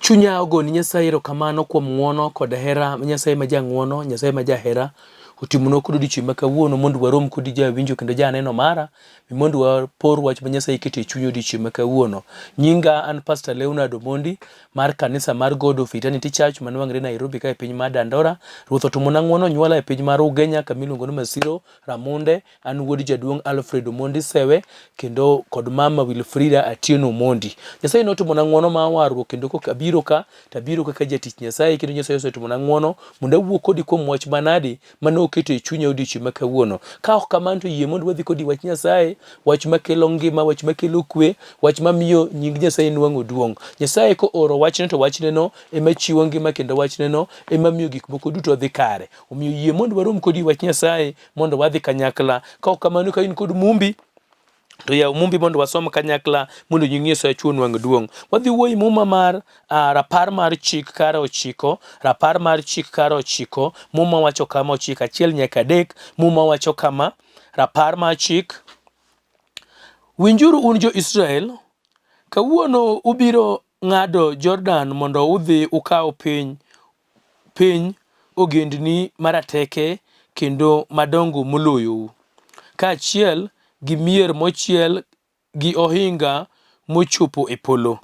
Chunya ogoni Nyasaye erokamano kuom ng'wono kod hera Nyasaye ma jang'wono, Nyasaye ma jahera otimonwa kod odiochieng' ma kawuono mondo warom kod jawinjo kendo janeno mara mondo wapor wach ma Nyasaye keto e chuny odiochieng' ma kawuono. Nyinga an Pastor LEONARD Omondi mar kanisa mar God of Eternity Church manwang're Nairobi ka e piny mar Dandora. Ruoth otimona ng'wono nyuola e piny mar Ugenya kamiluongo ni Masiro Ramunde. An wuod jaduong' Alfred Omondi Sewe kendo kod mama Wilfrida Atieno Omondi. Nyasaye notimona ng'wono ma warruok kendo abiro ka tabiro kaka jatich Nyasaye kendo Nyasaye osetimona ng'wono mondo awuo kodi kuom wach manade mano oketo e chunya odiochieng' ma kawuono. Ka ok kamano to yie mondo wadhi kodi wach Nyasaye, wach makelo ngima, wach makelo kwe, wach mamiyo nying Nyasaye nwang'o duong'. Nyasaye ko oro wachne to wachneno ema chiwo ngima kendo wachneno ema miyo gik moko duto dhi kare. Omiyo yie mondo warom kodi wach Nyasaye mondo wadhi kanyakla. Ka ok kamano ka in kod mumbi to yaw mumbi mondo wasom kanyakla mondo nying Nyasaye chuo nwang' duong'. Wadhi wuoyi muma mar rapar mar Chik kara 9, rapar mar Chik kara 9, muma wacho kama 9 achiel nyaka 3, muma wacho kama rapar mar Chik. Winjuru un jo-Isarel, kawuono ubiro ng'ado Jordan mondo udhi ukaw piny ogendini marateke kendo madongo moloyou, kaachiel gi mier mochiel gi ohinga mochopo e polo.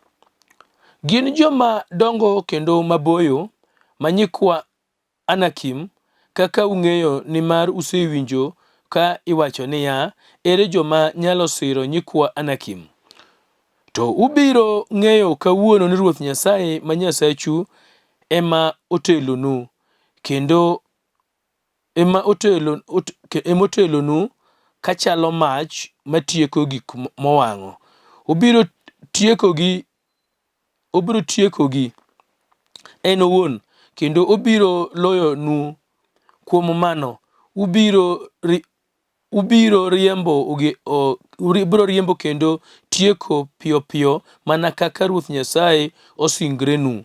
Gin joma dongo kendo maboyo manyikwa Anakim, kaka ung'eyo nimar usewinjo ka iwacho niya, ere joma nyalo siro nyikwa Anakim. To ubiro ng'eyo kawuono ni Ruoth Nyasaye ma Nyasachu ema otelonu kendo ema otelonu kachalo mach matieko gik mowang'o. Obiro tiekogi en owuon kendo obiro loyonu. Kuom mano ubiro riembo kendo tieko piyo piyo mana kaka Ruoth Nyasaye osingrenu.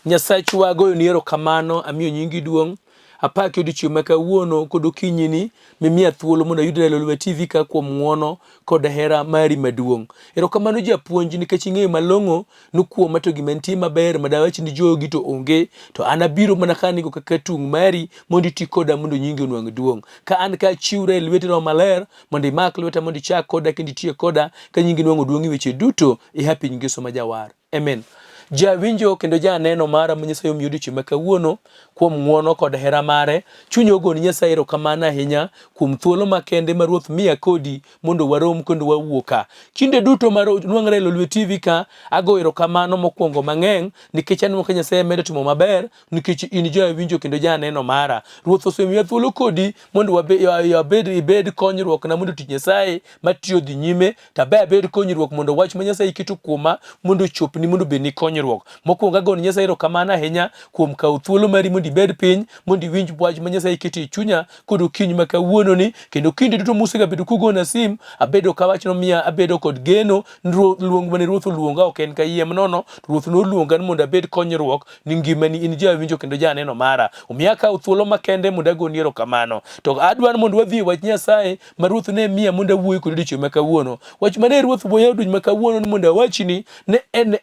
Nyasachwa goyoni erokamano, amiyo nyingi duong'. Apaki odiochieng' ma kawuono kod okinyini mimiya thuolo mondo ayudre Lolwe TV ka kuom ng'wono kod hera mari maduong'. Erokamano japuonj nikech ing'eyo malong'o nukuoma to gima nitie maber madawach ni jogi to onge, to an abiro mana kanigo kaka tung' mari mondo iti koda mondo nyingi onwang' duong'. Ka an ka chiwre lweti no maler mondo imak lweta mondo ichak koda kendo itie koda ka nyingi nwang'o duong' e weche duto ihapi Ngeso ma jawar. Amen. Jawinjo kendo janeno mara ma Nyasaye omiyo odiochieng' ma kawuono kuom ng'wono kod hera mare, chuny ogoni Nyasaye erokamano ahinya kuom thuolo makende ma Ruoth miya kodi mondo warom kendo wawuo ka. Kinde duto mar nwang're Lolwe TV ka ago erokamano mokwongo mang'eny nikech aneno ka Nyasaye medo timo maber nikech in jawinjo kendo janeno mara. Ruoth osemiya thuolo kodi mondo ibed konyruok na mondo tich Nyasaye matiyo dhi nyime, tabe abed konyruok mondo wach ma Nyasaye keto kuoma mondo chopni mondo bedni konyruok. Mokwongo agoni Nyasaye erokamano ahinya kuom kawo thuolo mari mondo ibed piny mondo iwinj wach ma Nyasaye keto e chunya kod okinyi ma kawuononi, kendo kinde duto musegabedo kugona sim abedo ka wachno miya abedo kod geno luong mane Ruoth oluonga ok en kayiem nono. Ruoth noluonga mondo abed konyruok ni ngimani, in jawinjo kendo janeno mara. Omiyo akawo thuolo makende mondo agoni erokamano. To adwaro mondo wadhi e wach Nyasaye ma Ruoth ne miya mondo awuoyo kod odiochieng' ma kawuono. Wach mane Ruoth wuoyo odiochieng' ma kawuono ni mondo awachni ne en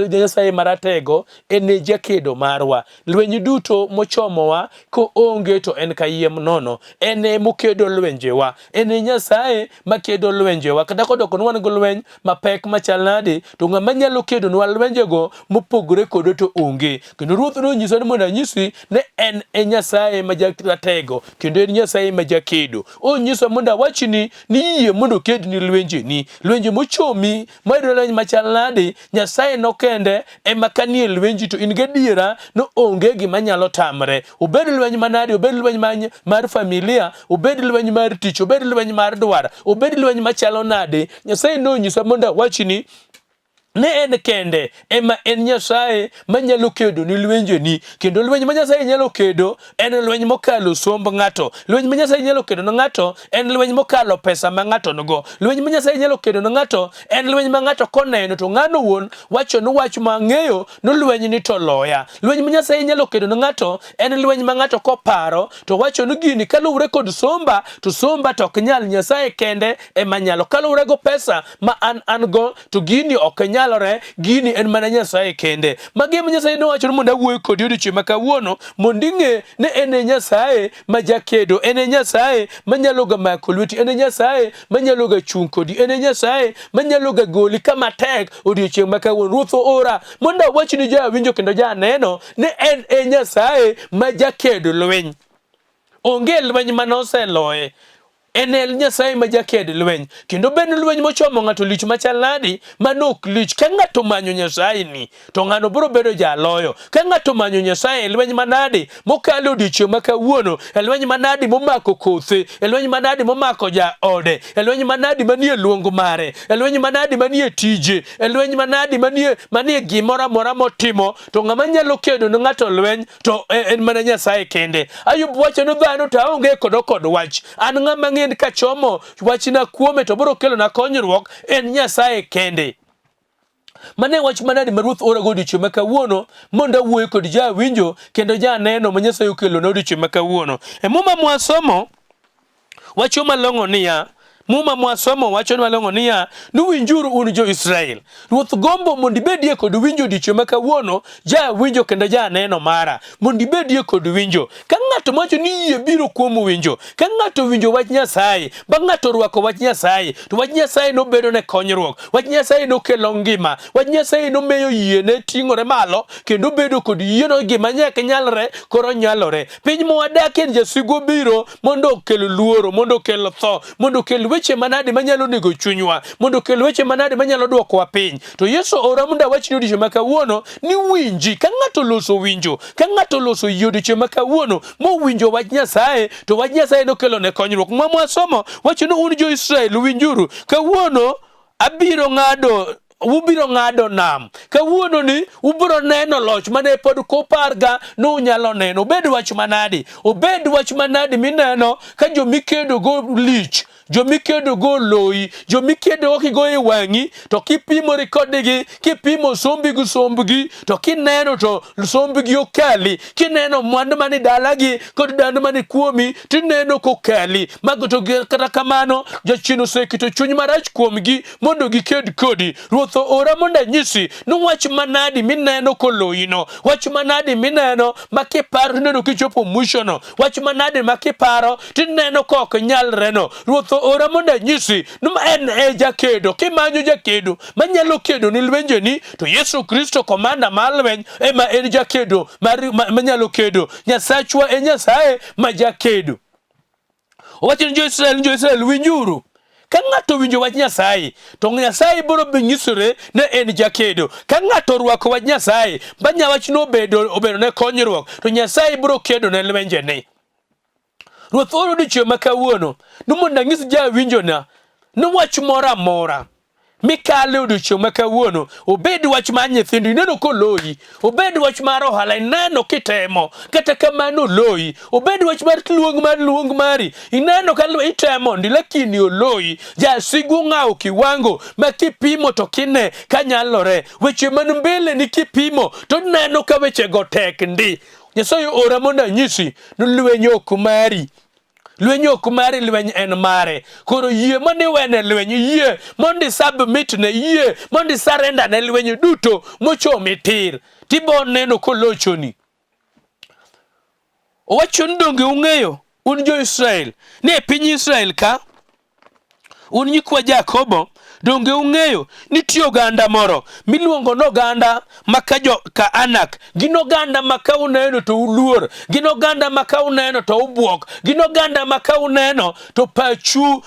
Nyasaye maratego, en jakedo marwa. Lweny duto mochomowa ko onge to en kayiem nono. En mokedo lwenjewa. En Nyasaye makedo lwenjewa. Kata kodoko nwan go lweny mapek machal nade, to ng'ama nyalo kedo nwa lwenjego mopogore kodo to onge. Kendo Ruoth nonyisa ni mondo anyisi ne en Nyasaye ma jaratego kendo en Nyasaye ma jakedo. Onyisa mondo awachni ni yie mondo kedni lwenjeni. Lwenje mochomi mayudo lweny machal nade, Nyasaye nokende ema kanie lwenji to in gadiera no onge gima nyalo tamre. Obed lweny manade, obed lweny mar familia, obed lweny mar tich, obed lweny mar dwar, obed lweny machalo nade, Nyasaye nonyisa mondo awachni ne en kende ema en Nyasaye manyalo kedo ni lwenjeni. Kendo lweny ma Nyasaye nyalo kedo en lweny mokalo somb ng'ato. Lweny ma Nyasaye nyalo kedo na ng'ato en lweny mokalo pesa ma ng'ato nogo. Lweny ma Nyasaye nyalo kedo na ng'ato en lweny ma ng'ato koneno to ng'ano wuon wacho no wach ma ng'eyo no lweny ni to loya. Lweny ma Nyasaye nyalo kedo na ng'ato en lweny ma ng'ato koparo to wacho no gini kaluwre kod somba to somba to ok nyal, Nyasaye kende ema nyalo. Kaluwre go pesa ma an go to gini ok nyal nyalore, gini en mana Nyasaye kende. Magima Nyasaye nowacho mondo awuoyo kodi odiochieng' ma kawuono mondo ing'e ne en Nyasaye majakedo, en Nyasaye manyalo ga mako lweti, en Nyasaye manyalo ga chung' kodi, en Nyasaye manyalo ga goli kama tek odiochieng' ma kawuono. Ruoth ora mondo awach ni jawinjo kendo janeno ne en Nyasaye majakedo lweny. Onge lweny manoseloye. En Nyasaye majaked lweny. Kendo ben lweny mochomo ng'ato lich machal nadi manok lich. Ka ng'ato manyo Nyasaye ni to ng'ano biro bedo jaloyo. Ka ng'ato manyo Nyasaye lweny manadi mokalo odiochieng' ma kawuono, lweny manadi momako kothe, lweny manadi momako jaode, lweny manadi manie luongo mare, lweny manadi manie tije, lweny manadi manie gimoro amora motimo, to ng'ama nyalo kedo ne ng'ato lweny to en mana Nyasaye kende. Ayub wacho ni dhano to aonge kod wach. An ng'ama kachomo wachna kuome to biro kelo na konyruok en Nyasaye kende. Mane wach manadi ma Ruoth ora godiochieng' ma kawuono mondo awuoyo kod jawinjo kendo janeno ma Nyasaye okelo na odiochieng' ma kawuono. Muma mwasomo wacho malong'o niya, Muma mwasomo wacho malong'o niya, winjuru un jo-Israel. Ruoth gombo mondo ibedie kod winjo odiochieng' ma kawuono, jawinjo kendo janeno mara, mondo ibedie kod winjo. Ka ng'ato wacho ni yie biro kuom winjo, ka ng'ato winjo wach Nyasaye, ba ng'ato rwako wach Nyasaye, to wach Nyasaye nobedo ne konyruok, wach Nyasaye nokelo ngima, wach Nyasaye nomiyo yie ne ting'ore malo kendo bedo kod yieno gima nyaka nyalre koro nyalore. Piny mwadakie jasigu biro mondo okel luoro, mondo okel tho, mondo okel weche manade manyalo nego chunywa, mondo okel weche manade manyalo duokowa piny. To Yesu ora mondo awachni odiochieng' ma kawuono ni winji. Ka ng'ato loso winjo, ka ng'ato loso yie odiochieng' ma kawuono mowinjo wach Nyasaye, to wach Nyasaye nokelo ne konyruok. Mwasomo wacho ni un jo-Israel winjuru. Kawuono ubiro ng'ado nam. Kawuono ni ubiro neno loch mane pod koparga nunyalo neno. Obed wach manadi mineno ka jomikedo go lich, jomikedo go loyi, jomikedo go kigo e wang'i, to kipimo rikodigi, kipimo sombgi, to kineno to sombgi okali, kineno mwandu mani dalagi kod dando mani kuomi, tineno kokali. Mago to kata kamano jachien oseketo chuny marach kuomgi mondo giked kodi. Ruoth ora mondo anyisi ni wach manadi mineno koloyino, wach manadi mineno makiparo tineno kichopo mwishono, wach manadi makiparo tineno kok nyalreno. Ruoth ora mondo anyisi ni en jakedo. Kimanyo jakedo manyalo kedo ni lwenjeni, to Yesu Kristo komanda mar lweny ema en jakedo manyalo kedo. Nyasachwa en Nyasaye majakedo. Owacho ni jo-Israel winjuru. Ka ng'ato winjo wach Nyasaye, to Nyasaye biro nyisore ne en jakedo. Ka ng'ato rwako wach Nyasaye, banya wachno obedo ne konyruok, to Nyasaye biro kedo ne lwenjene. Ruoth ora odiochieng' ma kawuono ni mondo anyis jawinjona ni wach moro amora mikale odiochieng' ma kawuono, obed wach mar nyithindo ineno koloyi, obed wach mar ohala ineno kitemo kata kamano oloyi, obed wach mar luong mari ineno ka itemo ndi lakini oloyi. Jasigu ng'awo kiwango ma kipimo to kine kanyalore, weche man mbele ni kipimo to neno ka weche go tek ndi. Nyasaye ora mondo anyisi ni lweny ok mari. Lweny ok mari, lweny en mare. Koro yie mondo iwene lweny, yie mondo submit ne, yie mondo surrender ne lweny duto mochomi tir, tibo neno kolochoni. Owacho ni donge ung'eyo un jo-Israel ni e piny Israel ka, un nyikwa Jakobo, donge ung'eyo ni tiyo oganda moro miluongo n'oganda maka Anak, gin oganda maka uneno to uluor, gin oganda maka uneno to ubuok, gin oganda maka uneno to pachu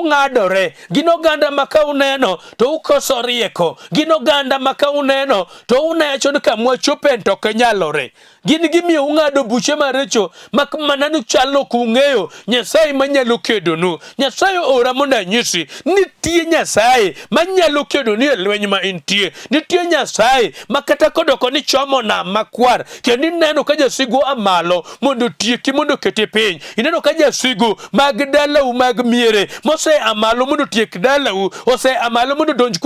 ng'adore, gin oganda maka uneno to ukoso rieko, gin oganda maka uneno to unecho ni kamwa chopen to kenyalore. Gin gimiyo ung'ado buche marecho mak mana ni chalo kung'eyo Nyasaye manyalo kedonu. Nyasaye ora mondo anyisi nitie Nyasaye manyalo kedoni e lweny ma intie. Nitie Nyasaye makata kodoko ni chomo nam makwar kendo ineno ka jasigu amalo mondo tieki mondo kete piny. Ineno ka jasigu mag dalau mag miere mose amalo mondo tiek dalau, ose amalo mondo donjo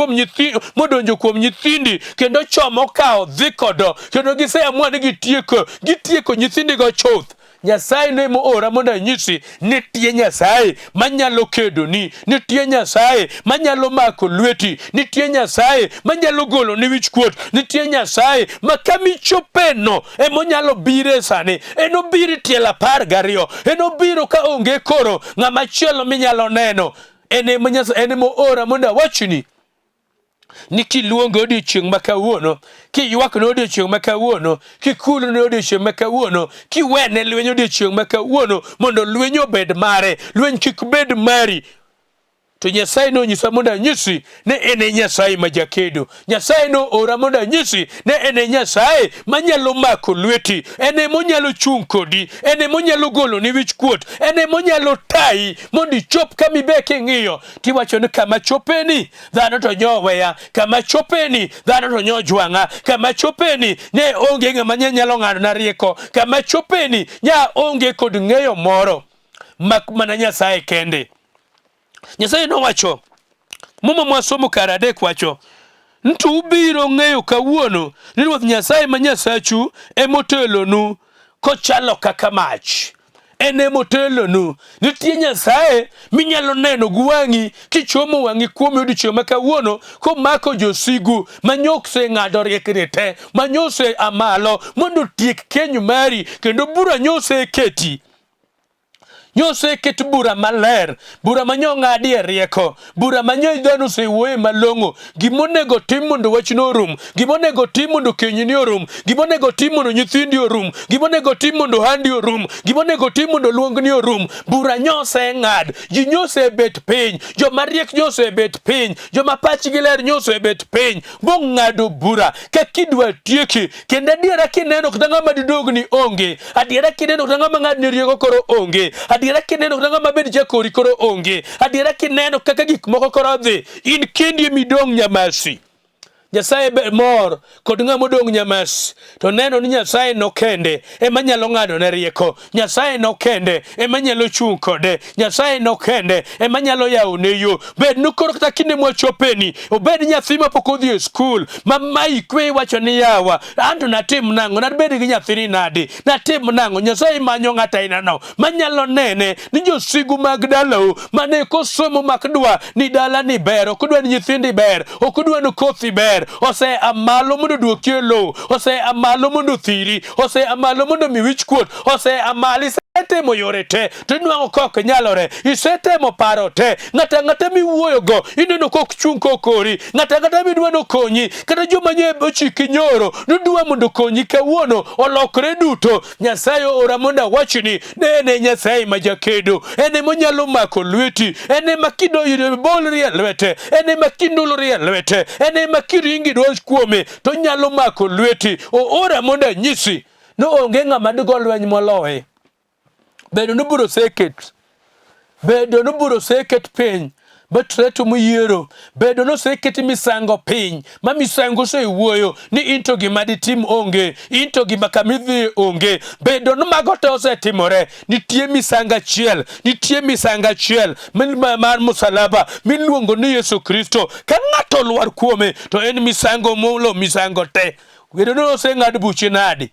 kuom nyithindi kendo chomo kawo dhi kodo, kendo gise amua ni gitieko nyithindigo chuth. Nyasaye ne moora mondo anyisi nitie Nyasaye manyalo kedo ni, nitie Nyasaye manyalo mako lweti, nitie Nyasaye manyalo golo ni wich kuot, nitie Nyasaye ma kamichopeno emonyalo bire sani. Enobiro tiel 12, enobiro ka onge koro ng'ama chielo minyalo neno. Ene moora mondo awachni ni kiluongo odiochieng' ma kawuono, kiywak ne odiochieng' ma kawuono, kikulu ne odiochieng' ma kawuono, kiwene lweny odiochieng' ma kawuono mondo lweny obed mare, lweny kik bed mari. To Nyasaye no nyisa mondo anyisi ne ene Nyasaye Majakedo. Nyasaye no ora mondo anyisi ne ene Nyasaye manyalo mako lweti, ene monyalo chung' kodi, ene monyalo golo ni wich kuot, ene monyalo tayi mondo ichop kama ibe king'iyo tiwacho ni kama chopeni dhano to nyoweya, kama chopeni dhano to nyojwang'a, kama chopeni ne onge ng'ama nyalo ng'ado na rieko, kama chopeni nya onge kod ng'eyo moro mak mana Nyasaye kende. Nyasaye nowacho, muma mwasomo kara 3 wacho, ntu ubiro ng'eyo kawuono ni Ruoth Nyasaye ma Nyasachu emotelonu kochalo kaka mach. Ene motelonu. Nitie Nyasaye minyalo neno gwang'i kichomo wang'i kuome odiochieng' ma kawuono komako josigu manyokse ng'ado riekni te, manyose amalo mondo tiek keny mari kendo bura nyose keti. Nyose ket bura maler, bura manyo ng'adie rieko, bura manyo dhano sewuoye malong'o, gimonego tim mondo wachno orum, gimonego tim mondo kenyni orum, gimonego tim mondo nyithindi orum, gimonego tim mondo handi orum, gimonego tim mondo luongni orum. Bura nyose ng'ad, ji nyose bet piny, joma riek nyose bet piny, joma pachgi ler nyose bet piny, bong'ado bura kakidwa tieki. Kendo adiera kineno kata ng'ama didogni onge, adiera kineno kata ng'ama ng'adni rieko koro onge, adiera kineno kata ng'ama bed jakori koro onge, adiera kineno kaka gik moko koro dhi, in kendi midong nyamasi. Nyasaye mor kod ng'ama odong' nyamasi, to neno ni Nyasaye no kende ema nyalo ng'ado ne rieko, Nyasaye no kende ema nyalo chung' kode, Nyasaye no kende ema nyalo yawo ne yo. Bed no koro kata kinde mwachopeni, obed nyathi ma pok odhi e skul, ma ikwe wacho ni yawa, anto natim nang'o, nabed gi nyathini nadi, natim nang'o. Nyasaye manyo ng'ata ina no manyalo nene ni josigu mag dalau mane kosomo makdwa ni dala ni ber, okudwa ni nyithindi ber, okudwa ni kothi ber, ose amalo mondo duoki e lowo, ose amalo mondo thiri, ose amalo mondo mi wich kuot, ose amali isetemo yore te to inwang'o kok nyalore, isetemo paro te, ng'ata miwuoyo go ineno kok chung' kokori, ng'ata midwa nokonyi, kata joma nye ochiki nyoro nodwa mondo konyi kawuono olokre duto. Nyasaye ora mondo awachni ne ene Nyasaye Majakedo, ene monyalo mako lweti, ene makido bolri e lwete, ene makindulri e lwete, ene makiringi dwach kuome to nyalo mako lweti. Ora mondo anyisi no onge ng'ama digo lweny moloye. Bedo noburo seket piny, betreto moyiero, bedo no seketi misango piny, ma misango sewuoyo ni into gima ditim onge, into gima kamidhi onge, bedo no mago te osetimore. Nitie misanga achiel mar musalaba miluongo ni Yesu Kristo, ka ng'ato lwar kuome to en misango molo misango te. Bedo no oseng'ad buche nadi,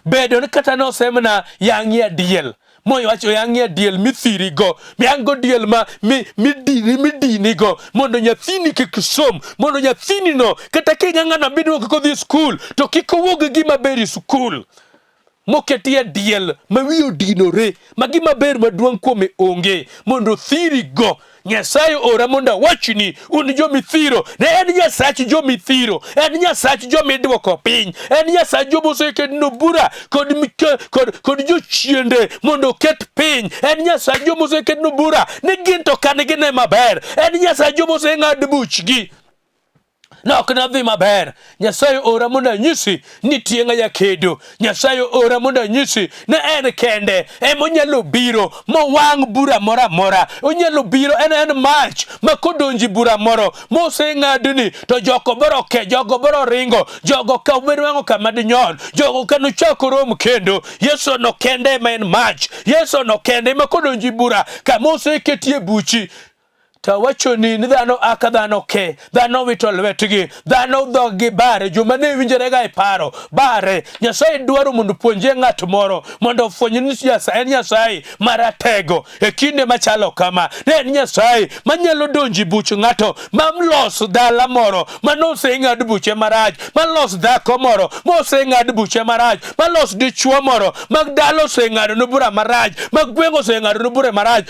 bedo ni kata no semna yang'ie diel, moyo wacho yang'ie diel mithiri go, miango diel ma midini go, mondo nyathini kik som, mondo nyathini no kata king'ang'ana bidwo kik odhi skul to kik owuog gima beri skul. Moketie diel ma wiyo dinore, ma gima ber maduong' kuome onge, mondo thiri go. Nyasaye ora mondo awachni un jomithiro, ne en Nyasach jomithiro, en Nyasach jomidwoko piny, en Nyasach jomosekedno bura kod jochiende mondo oket piny, en Nyasach jomosekedno bura ni gin to kan gine maber, en Nyasach jomoseng'ad buchgi nok nadhi maber. Nyasaye ora mondo anyisi ni tie Majakedo, Nyasaye ora mondo anyisi ne en kende emonyalo biro mowang' bura mora mora, onyalo biro en mach ma kodonji bura moro moseng'adni to joko biro ke, jogo biro ringo, jogo ka wang'o kama dinyon, jogo kano chako rom kendo. Yesu no kende ma en mach, Yesu no kende ma kodonji bura kama oseketie buchi to wacho ni dhano aka dhano ke, dhano wito lwetgi, dhano dhogi bare, joma ne winjore ga paro bare. Nyasaye dwaro mondo puonje ng'at moro mondo ofweny ni en Nyasaye maratego e kinde machalo kama. Ne en Nyasaye manyalo donji buch ng'ato, mamlos dala moro manose ng'ad buche marach, malos dhako moro mose ng'ad buche marach, malos dichuo moro mag dalo se ng'ado no bura marach, mag gweng'o se ng'ado no bura marach,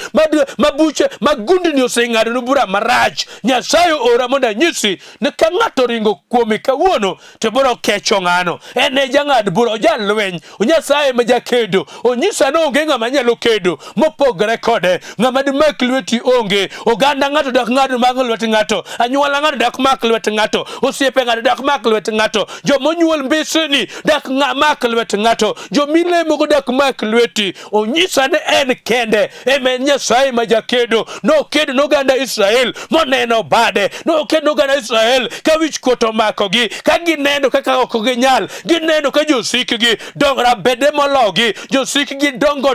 mabuche magundni ose ng'ado no bura marach. Nyasaye ora mondo anyisi ni ka ng'ato ringo kuomi kawuono to biro kecho ng'ano. En e jang'ad bura, ojalweny, Nyasaye Majakedo. Onyisa ni onge ng'ama nyalo kedo mopogre kode. Ng'ama dimak lweti onge. Oganda ng'ato dak mak lwet ng'ato, anyuola ng'ato dak mak lwet ng'ato, osiepe ng'ato dak mak lwet ng'ato, jomonyuol mbeseni dak mak lwet ng'ato, jomilemo go dak mak lweti. Onyisa ni en kende ema Nyasaye Majakedo. Nokedo n'oganda Israel moneno bade, nokedo n'oganda Israel ka wich kuot omakogi, ka gineno kaka ok ginyal, gineno ka josikgi dongra bede mologi, josikgi dongo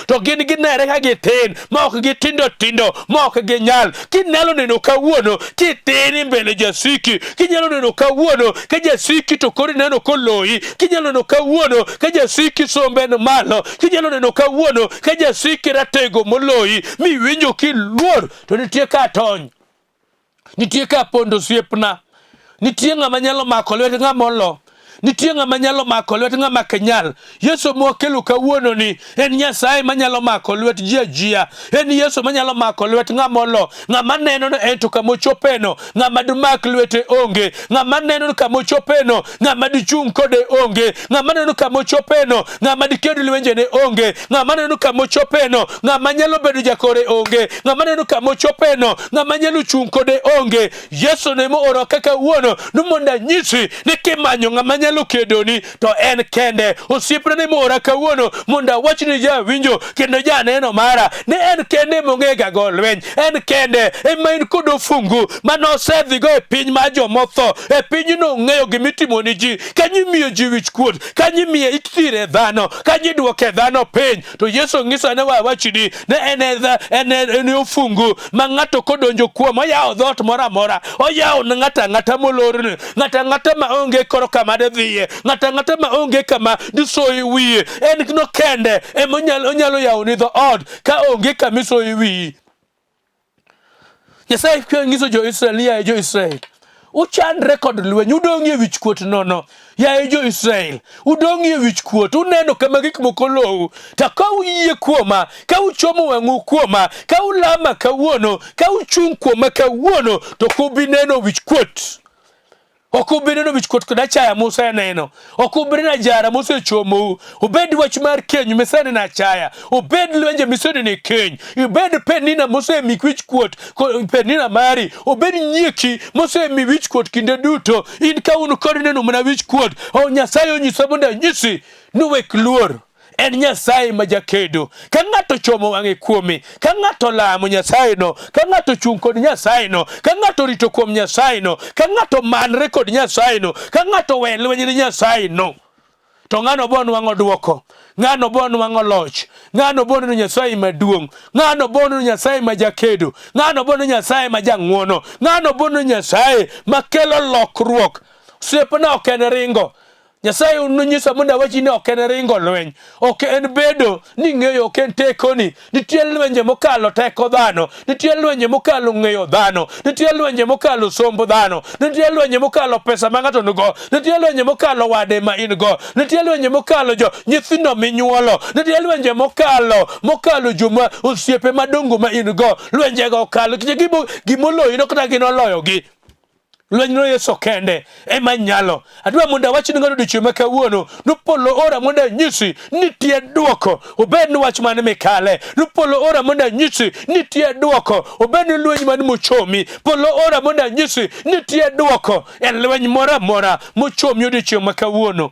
to gin ginere ka gitin ma ok gitindo ma ok ginyal. Kinyalo neno kawuono kitini mbele jasiki, kinyalo neno kawuono ka jasiki to kori neno koloyi, kinyalo neno kawuono ka jasiki somben malo, kinyalo neno kawuono ka jasiki ratego moloyi, miwinjo kiluor, to nitie ka tony, nitie ka pondo siepna, nitie ng'ama nyalo mako lwet ng'ama olo, nitie ng'ama nyalo mako lwet ng'ama kenyal. Yesu mwakelo kawuono ni en Nyasaye manyalo mako lwet jia, en Yesu manyalo mako lwet ng'ama olo, ng'ama neno no ento kamochopeno, ng'ama dumak lwete onge, ng'ama neno kamochopeno, ng'ama dichung kode onge, ng'ama neno kamochopeno, ng'ama dikedo lwenjene onge, ng'ama neno kamochopeno, ng'ama nyalo bedo jakore onge, ng'ama neno kamochopeno, ng'ama nyalo chung kode onge. Yesu ne mo oro kaka wuono numonda nyisi ni kimanyo ng'ama nyalo kedoni to en kende. Osiepna ne mora kawuono monda wachni ja winjo kendo ja neno mara ne en kende mongega go lweny, en kende ema in kod ofungu manosedhigo e piny ma jomotho, e piny no ng'eyo gimitimo ni ji, kanyi miyo ji wich kuot, kanyi miyo itire dhano, kanyi duoke dhano piny. To Yesu ng'isa ne wachni ne en ofungu ma ng'ato kodonjo kuom, oyawo dhot mora mora, oyawo ng'ata molorne, ng'ata ma onge koro kama dhiye, ng'ata ma onge kama disoyi wiye, en no kende ema onyalo yawo ni dho od ka onge kama isoyi wiyi. Nyasaye ng'iso jo-Israel, yaye jo-Israel, uchandre kod lweny, udong'ie wich kuot nono. Yaye jo-Israel, udong'ie wich kuot, uneno kama gik moko lou, ta ka uyie kuoma, ka uchomo wang'u kuoma, ka ulama kawuono, ka uchung' kuoma kawuono, to kubi neno wich kuot. Okubirino wich kuot kod achaya Musa neno, okubirino ajara Musa chomou, obed wach mar keny misene na achaya, obed lwenje misene ne keny, obed penina Musa mi wich kuot, penina mari, obed nyieki Musa mi wich kuot kinde duto, in ka unu kod neno mana wich kuot. O Nyasaye onyisa mondo anyisi nuwek luor. En Nyasaye Majakedo. Ka ng'ato chomo wang'e kuome, ka ng'ato lamo Nyasaye no, ka ng'ato chung kod Nyasaye no, ka ng'ato rito kuom Nyasaye no, ka ng'ato manre kod Nyasaye no, ka ng'ato we lweny ni Nyasaye no, to ng'ano bo nwang'o duoko, ng'ano bo nwang'o loch, ng'ano bo neno Nyasaye maduong', ng'ano bo neno Nyasaye Majakedo, ng'ano bo neno Nyasaye majang'wono, ng'ano bo neno Nyasaye makelo lokruok. Siepna ok en ringo. Nyasaye unonyisa mondo wachi ni ok en ringo lweny, ok en bedo ni ng'eyo, ok en tekoni. Nitie lwenje mokalo teko dhano, nitie lwenje mokalo ng'eyo dhano, nitie lwenje mokalo sombo dhano, nitie lwenje mokalo pesa ma ng'ato nigo, nitie lwenje mokalo wade ma in go, nitie lwenje mokalo nyithindo minyuolo, nitie lwenje mokalo joma osiepe madongo ma in go. Lwenje go okalo gimoloyi no kata ginoloyogi. Lweny no Yesu kende ema nyalo. Adwa mondo awach ni ng'ato dichwe ma kawuono, nupolo ora mondo anyisi nitie duoko, obed ni wach mane mikale. Nupolo ora mondo anyisi nitie duoko, obed ni lweny mane mochomi. Polo ora mondo anyisi nitie duoko e lweny mora mora mochomi odiochieng' ma kawuono.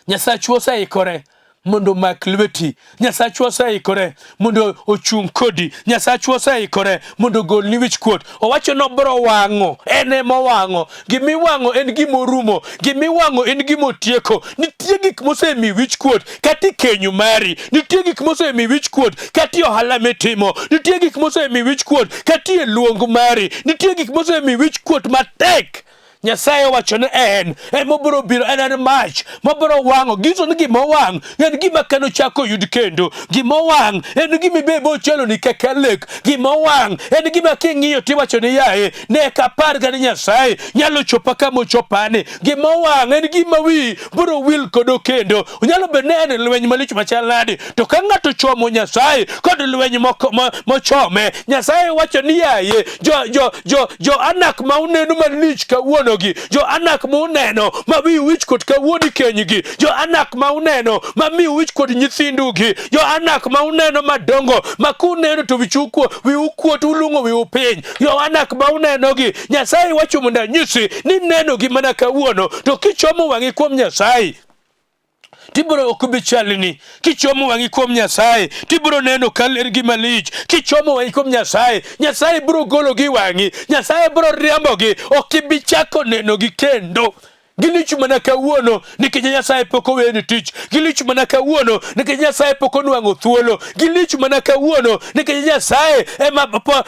Nyasachwa oseikore mondo mak lweti. Nyasachwa oseikore mondo ochung' kodi. Nyasachwa oseikore mondo golni wich kuot. Owacho nobro wang'o, ene mowang'o. Gimiwang'o en gimorumo, gimiwang'o en gimotieko. Nitie gik mosemi wich kuot kati kenyo mari, nitie gik mosemi wich kuot kati ohala mitimo, nitie gik mosemi wich kuot kati e luong mari, nitie gik mosemi wich kuot matek. Nyasaye wacho ni en mobiro biro, en mach mobiro wang'o. Giso ni gima wang' en gima kano chako yud kendo. Gima wang' en gima bebo chalo ni kaka lek. Gima wang' en gima king'iyo tiwacho ni yaye ne kapar gani Nyasaye nyalo chopa kama ochopani. Gima wang' en gima wi biro wil kodo kendo. Onyalo be ne lweny malich machal nade, to ka ng'ato chomo Nyasaye kod lweny mochome, Nyasaye wacho ni yaye jo anak ma uneno malich kawuono gi, jo anak ma uneno ma wi wich kot kawuoni kenygi, jo anak ma uneno ma mi wich kot nyithindu gi, jo anak ma uneno madongo ma kuneno to wi ukuot ulungo wi upiny, jo anak ma uneno gi. Nyasaye wacho mondo anyisi ni neno gi mana kawuono, to kichomo wang'i kuom Nyasaye tibro okubi chalni. Kichomo wang'i kuom Nyasaye tibro neno kaler gi malich. Kichomo wang'i kuom Nyasaye, Nyasaye bro golo gi wang'i, Nyasaye bro riambo gi, okibi chako neno gi kendo. Gilich mana kawuono nikech Nyasaye pok oweni tich. Gilich mana kawuono nikech Nyasaye pok onwang'o thuolo. Gilich mana kawuono nikech Nyasaye ema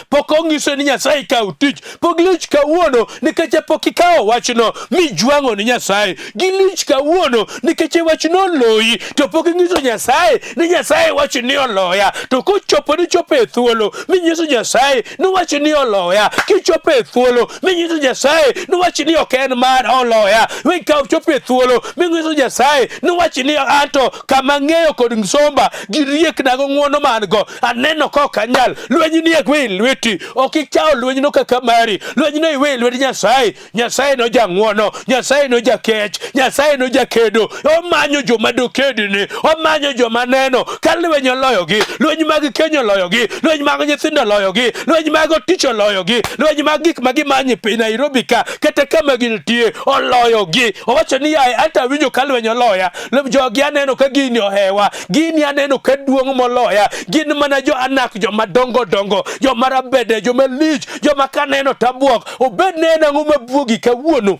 pok ong'iso ni Nyasaye kaw tich. Pok lich kawuono nikech pok ikawo wachno mijwang'o ni Nyasaye. Gilich kawuono nikech wachno loyi to pok ing'iso Nyasaye ni Nyasaye wacho ni oloya. To kochopo ni chopo e thuolo minyiso Nyasaye ni wacho ni oloya. Kichopo e thuolo minyiso Nyasaye ni wacho ni ok en mar oloya. We kaw chope thuolo mingiso Nyasaye ni wachi ni anto kama ng'eyo kod nsomba giriek nago ng'wono man go aneno ko kanyal lweny ni ekwe lweti okikaw lweny no kaka mari lweny no iwe lweti Nyasaye. Nyasaye no jang'wono, Nyasaye no jakech, Nyasaye no jakedo. Omanyo joma dokedini, omanyo joma neno ka lweny oloyogi, lweny mag kenyo oloyogi, lweny mag nyithindo oloyogi, lweny mag tich oloyogi, lweny mag gik magimanyo e Nairobi ka kata kama gintie oloyogi. Owacho ni yaye ata winjo ka lweny oloya, jogi aneno ka gini ohewa, gini aneno ka duong' moloya, gin mana jo anak joma dongo dongo, joma rabede, joma lich, joma kaneno tabuok. Obed ne ang'o mabuogi kawuono,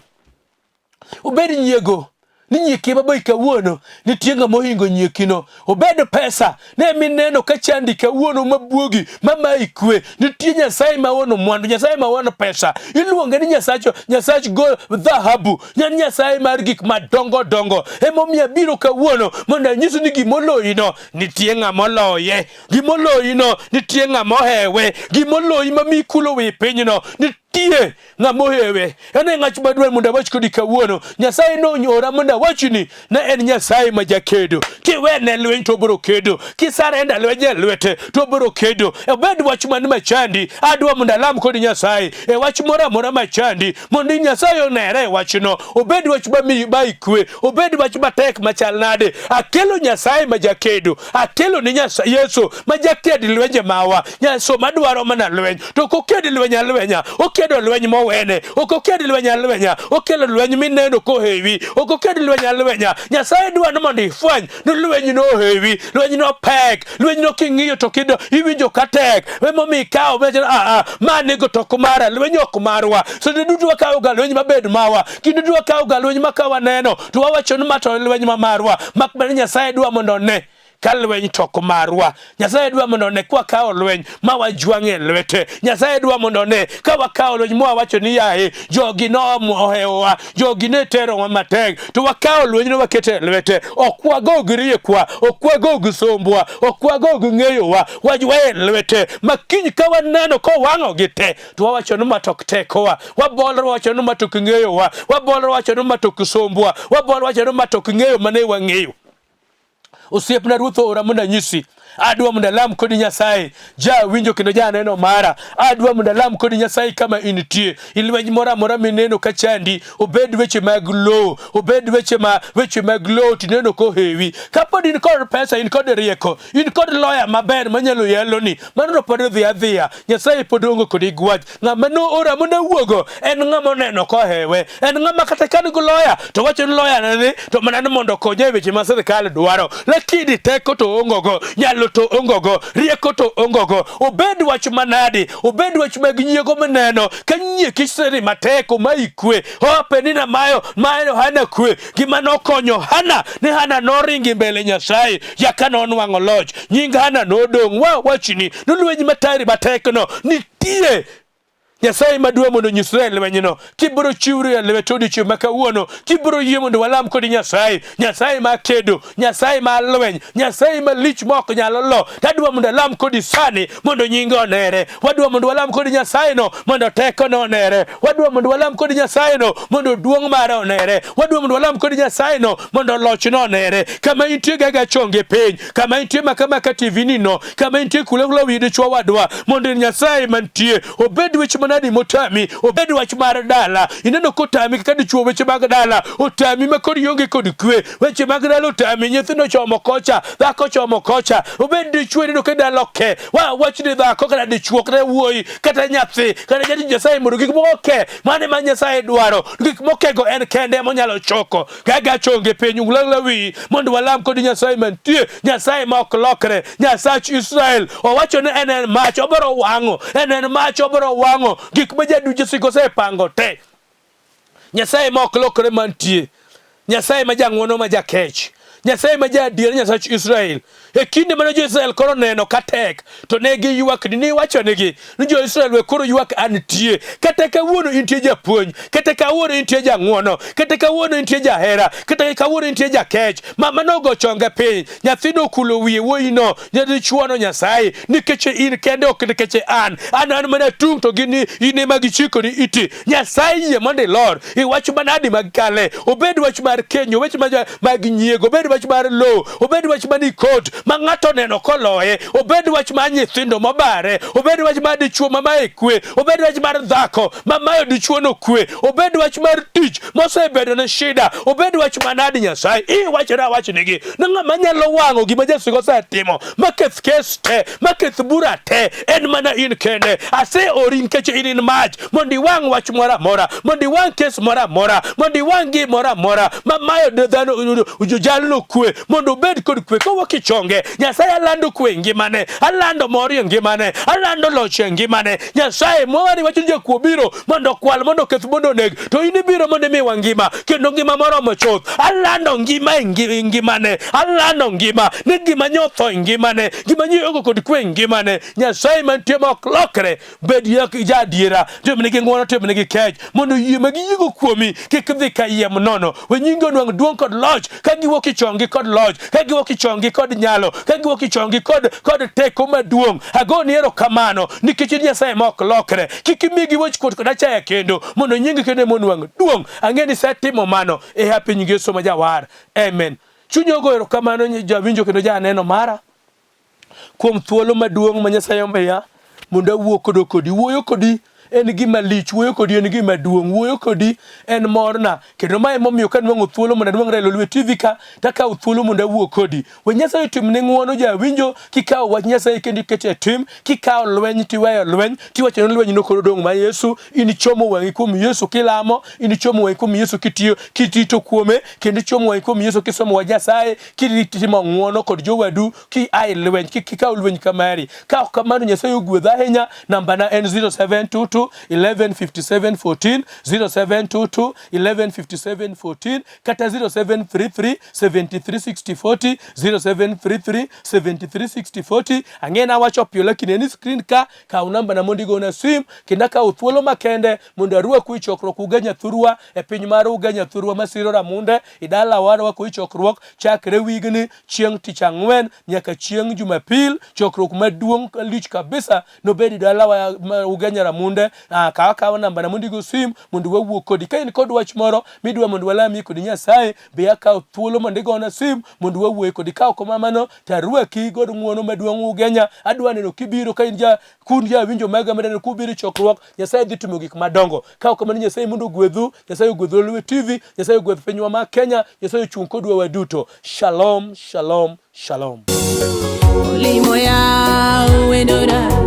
obed nyiego ni nyieki mabai kawuono nitie ng'ama ohingo nyiekino. Obed pesa ne mineno ka chandi kawuono mabuogi mamayi kwe, nitie Nyasaye maono mwandu, Nyasaye maono pesa. Iluonge ni Nyasach go dhahabu, Nyasaye mar gik madongo dongo. Emomiyo abiro kawuono mondo anyisi ni gimoloyi no nitie ng'ama oloye, gimoloyi no nitie ng'ama ohewe, gimoloyi mami kulo wi pinyno nitie ng'ama ohewe. Ene ng'ach madwar mondo awach kodi kawuono. Nyasaye no onyora mondo awachni na en Nyasaye majakedo. Kiwene lweny to biro kedo, kisarenda lweny e lwete to biro kedo. Obed wach man machandi adwa mondo alam kodi Nyasaye e wach moro amora machandi mondo Nyasaye onere wachno. Obed wach bayi kwe, obed wach matek machal nade, akelo Nyasaye majakedo, akelo ni Nyasaye Yesu majaked lwenje mawa. Nyasaye madwaro mana lweny to koked lweny alwenya, okedo lweny mowene, okoked lweny alwenya, okelo lweny mineno kohewi, okoked lweny alwenya. Nyasaye dwaro mondo ifwany ni lweny no hewi, lweny no pek, lweny no king'iyo to kido iwinjo katek. Emomiyo ikawo mane go tok mara, lweny ok marwa. So dudu wakawo ga lweny mabed mawa, kinde dudu wakawo ga lweny makawa neno to wawacho ni ma to lweny marwa. Mak bende Nyasaye dwa mondo ne ka lweny tok marwa. Nyasaye dwa mondo ne kwa kawo lweny ma wajwang'e lwete. Nyasaye dwa mondo ne ka wakawo lweny ma wawacho ni yaye jogi no ohewa, jogi ne tero wa matek, to wakawo lweny no wakete lwete. Ok wagog riekwa, ok wagog sombwa, ok wagog ng'eyowa, wajwae lwete. Makiny ka waneno ko wang'o gi te to wawacho ni matok tekowa, wabolro wacho ni matok ng'eyowa, wabolro wacho ni matok sombwa, wabolro wacho ni matok ng'eyo mane wang'eyo. Osiepna Ruoth ora mondo anyisi adwa mondo alam kodi Nyasaye ja winjo kendo ja neno mara adwa mondo alam kodi Nyasaye kama intie ilweny mora mora mineno ka chandi obed weche mag low obed weche mag low tineno ko hewi kapod in kod pesa in kod rieko in kod lawyer maber manyalo yaloni mano pod dhi adhiya Nyasaye pod ongo kodi gwach ng'ama no ora mondo wuogo en ng'ama neno ko hewe en ng'ama kata kan go lawyer to wacho ni lawyer ne to mana mondo konye weche ma sirkal dwaro lakini teko to ongogo nyalo to ongogo rieko to ongogo obed wach manadi obed wach mag nyiego maneno kanyie kiseri mateko maikwe openina mayo hana kwe gima nokonyo hana ne hana noringi mbele Nyasaye yakano onwang'o loch nying hana nodong' wachni nolweny matari matekno nitie Nyasaye maduong' mondo nyisrael lwenyno kibro chiwri e lwet odiechieng' ma kawuono kibro yie mondo walam kod Nyasaye makedo Nyasaye ma lweny Nyasaye malich mok nyalo lo tadwa mondo alam kodi sani mondo nyinge onere wadwa mondo walam kod Nyasaye no mondo teko no onere wadwa mondo walam kod Nyasaye no mondo duong' mare onere wadwa mondo walam kod Nyasaye no mondo loch no onere kama intie gaga chonge piny kama intie makama ka TV nino kama intie kula wide chwa wadwa mondo Nyasaye mantie obed weche nadi motami obed wach mar dala ineno kotami kaka dichuo weche mag dala otami makod yonge kod kwe weche mag dala otami nyithindo chomo kocha dhako chomo kocha obed dichuo ineno ka dala ke wach ni dhako kata dichuo kata wuoyi kata nyathi kata jadi Nyasaye mondo gik moko ke mane ma Nyasaye dwaro gik mokego en kende monyalo choko gaga chonge piny ung'la wi mondo walam kod Nyasaye mantie Nyasaye ma ok lokre Nyasach Israel owacho ni en mach obiro wang'o en mach obiro wang'o gik ma jaduche siko pango te Nyasaye ma ok lokre mantie Nyasaye ma jang'wono ma jakech Nyasaye ma jadier Nyasach Israel e kinde mane jo-Israel koro neno katek to ne giywak ni wachonegi ni jo-Israel we koro ywak antie kata kawuono intie japuonj kata kawuono intie jang'wono kata kawuono intie jahera kata kawuono intie jakech mama nogo chonge piny nyathino kulo wiye wuoyino nyadichuono Nyasaye nikech in kende ok nikech an mana tung to gini ine magichiko ni iti Nyasaye yie mondo ilor iwach manadi mag kale obed wach mar kenyo weche mag nyiego obed wach mar low obed wach mani kot ma ng'ato neno koloye obed wach mar nyithindo mabare obed wach mar dichuo mamaye kwe obed wach mar dhako mamayo dichuo no kwe obed wach mar tich mosebedo na shida obed wach manadi Nyasaye wachna wachnigi ng'ama nyalo wang'o gima jasigo setimo maketh kes te maketh bura te en mana in kende ase ori nikech in mach mondo iwang' wach mora mora mondo iwang' kes mora mora mondo iwang' gi mora mora mamayo dhano jalno kwe mondo bed kod kwe kowuok ichonge Nyasaye alando kwe ngimane alando mori ngimane alando loch ngimane Nyasaye mwari wacho jakuo biro mondo kwal mondo keth mondo neg to in biro mondo mi wangima kendo ngima moro mochoth alando ngima ngimane alando ngima ne gima nyotho ngimane gima nyogo kod kwe ngimane Nyasaye mantie mok lokre bed jadiera temnegi ng'wono temnegi kech mondo yie magiyigo kuomi kik dhi ka yiem nono we nyinge onwang' duong' kod loch ka giwuok ichongi kod loch ka giwuok ichongi kod nyalo ka giwuok ichongi kod teko maduong' agoni erokamano nikech Nyasaye ma ok lokre kik imigi wech kuot kod achaya kendo mondo nyingi kendo monwang' duong' ang'e ni setimo mano e happy nyinge Yesu ma jawar amen chuny ogo erokamano jawinjo kendo janeno mara kuom thuolo maduong' ma Nyasaye omiya mondo awuo kodi wuoyo kodi en gima lich wuoyo kodi en gima duong' wuoyo kodi en morna kendo mae momiyo ka nwang'o thuolo mondo adwang' relo lwe TV ka takawo thuolo mondo awuo kodi we Nyasaye timne ng'wono jawinjo kikawo wach Nyasaye kendo ikete tim kikawo lweny tiweyo lweny tiwacho ni lweny no koro dong' ma Yesu inichomo wang'i kuom Yesu kilamo inichomo wang'i kuom Yesu kitito kuome kendo ichomo wang'i kuom Yesu kisomo wa Nyasaye kitimo ng'wono kod jowadu ai lweny kikawo lweny kamari ka ok kamano Nyasaye ogwedha ahinya namba na en 0722 115714 0722 115714 kata 0733 736040 0733 736040 ang'ena wacho pio lakini ni screen ka namba na mondigo na sim kenda ka uthuolo makende mondo arwak wi chokruok uganya thurwa e piny mar uganya thurwa masiro ramunde idala warwa ku chokruok chakre wigni chieng' tich ang'wen nyaka chieng' Jumapil chokruok maduong' lich kabisa no bedi dala wa uganya ramunde nyime kawa namba na mondo go sim mondo wawuo kodi. Ka in kod wach moro midwa mondo walami kodi Nyasaye, be akaw thuolo mondo igona sim mondo wawuo kodi. Ka ok kamano tarwaki god ng'uono maduong' ugenya. Adwa neno kibiro ka in kun winjo maga medano kubiro chokruok. Nyasaye dhi timo gik madongo. Ka ok kamano Nyasaye mondo gwedhu, Nyasaye gwedhu Lwe TV, Nyasaye gwedh pinywa ma Kenya, Nyasaye chung kodwa waduto. Shalom, shalom, shalom. Olimo ya wendora